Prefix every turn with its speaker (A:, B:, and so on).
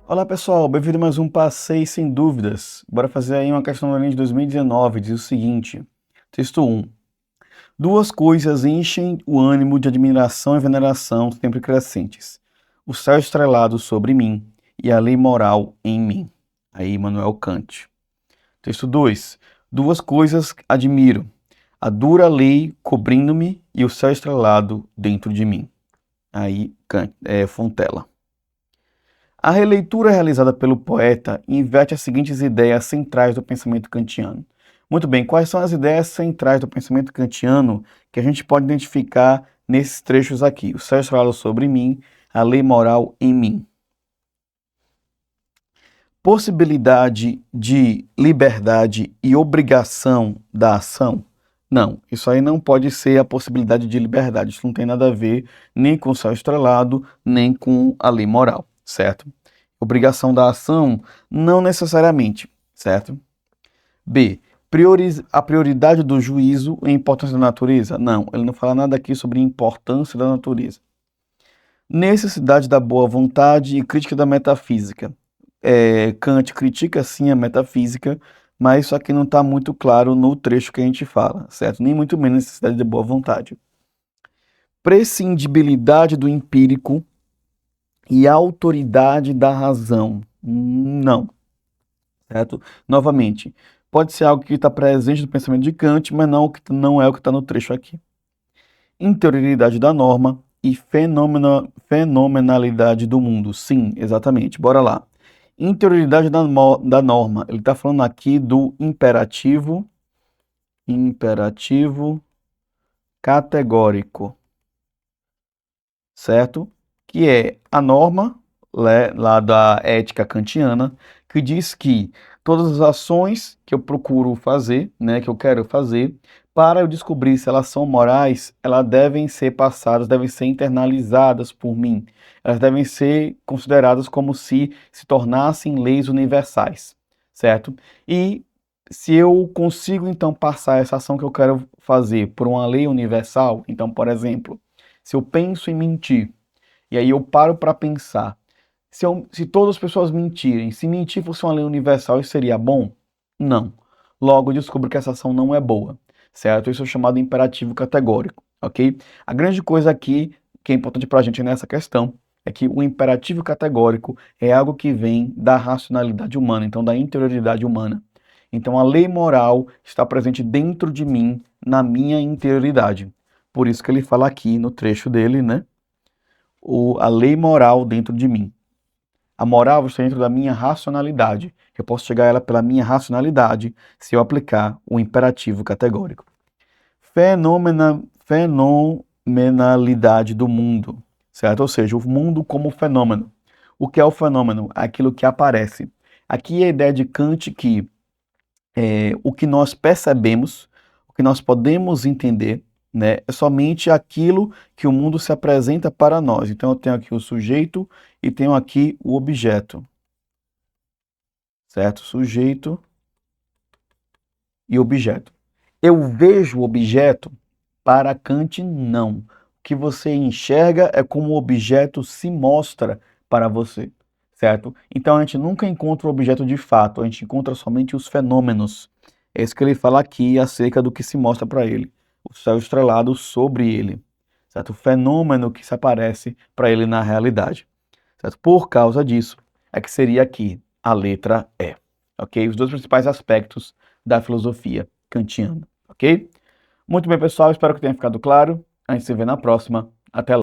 A: Olá pessoal, bem-vindo a mais um Passeio Sem Dúvidas. Bora fazer aí uma questão do Enem de 2019, diz o seguinte, texto 1. Duas coisas enchem o ânimo de admiração e veneração sempre crescentes. O céu estrelado sobre mim e a lei moral em mim. Aí, Immanuel Kant. Texto 2. Duas coisas admiro. A dura lei cobrindo-me e o céu estrelado dentro de mim. Aí, Fontella. A releitura realizada pelo poeta inverte as seguintes ideias centrais do pensamento kantiano. Muito bem, quais são as ideias centrais do pensamento kantiano que a gente pode identificar nesses trechos aqui? O céu estrelado sobre mim, a lei moral em mim. Possibilidade de liberdade e obrigação da ação? Não, isso aí não pode ser a possibilidade de liberdade. Isso não tem nada a ver nem com o céu estrelado, nem com a lei moral, certo? Obrigação da ação? Não necessariamente, certo? B. A prioridade do juízo e a importância da natureza? Não, ele não fala nada aqui sobre a importância da natureza. Necessidade da boa vontade e crítica da metafísica. Kant critica sim a metafísica, mas isso aqui não está muito claro no trecho que a gente fala, certo? Nem muito menos necessidade de boa vontade. Prescindibilidade do empírico e autoridade da razão. Não, certo? Novamente, pode ser algo que está presente no pensamento de Kant, mas não é o que está no trecho aqui. Interioridade da norma e fenomenalidade do mundo. Sim, exatamente. Bora lá. Interioridade da norma. Ele está falando aqui do imperativo categórico, certo? Que é a norma lá da ética kantiana, que diz que todas as ações que eu procuro fazer, né, que eu quero fazer, para eu descobrir se elas são morais, elas devem ser passadas, devem ser internalizadas por mim. Elas devem ser consideradas como se tornassem leis universais, certo? E se eu consigo, então, passar essa ação que eu quero fazer por uma lei universal, então, por exemplo, se eu penso em mentir, e aí eu paro para pensar, se todas as pessoas mentirem, se mentir fosse uma lei universal, isso seria bom? Não. Logo, eu descubro que essa ação não é boa, certo? Isso é chamado imperativo categórico, ok? A grande coisa aqui, que é importante para a gente nessa questão, é que o imperativo categórico é algo que vem da racionalidade humana, então da interioridade humana. Então a lei moral está presente dentro de mim, na minha interioridade. Por isso que ele fala aqui no trecho dele, né? A lei moral dentro de mim. A moral está dentro da minha racionalidade. Eu posso chegar a ela pela minha racionalidade se eu aplicar o imperativo categórico. Fenomenalidade do mundo, certo? Ou seja, o mundo como fenômeno. O que é o fenômeno? Aquilo que aparece. Aqui é a ideia de Kant que o que nós percebemos, o que nós podemos entender, né, é somente aquilo que o mundo se apresenta para nós. Então eu tenho aqui o sujeito e tenho aqui o objeto, certo? Sujeito e objeto. Eu vejo o objeto? Para Kant, não. O que você enxerga é como o objeto se mostra para você, certo? Então a gente nunca encontra o objeto de fato, a gente encontra somente os fenômenos. É isso que ele fala aqui acerca do que se mostra para ele. O céu estrelado sobre ele, certo? O fenômeno que se aparece para ele na realidade, certo? Por causa disso, é que seria aqui a letra E, ok? Os dois principais aspectos da filosofia kantiana, ok? Muito bem, pessoal, espero que tenha ficado claro. A gente se vê na próxima. Até lá.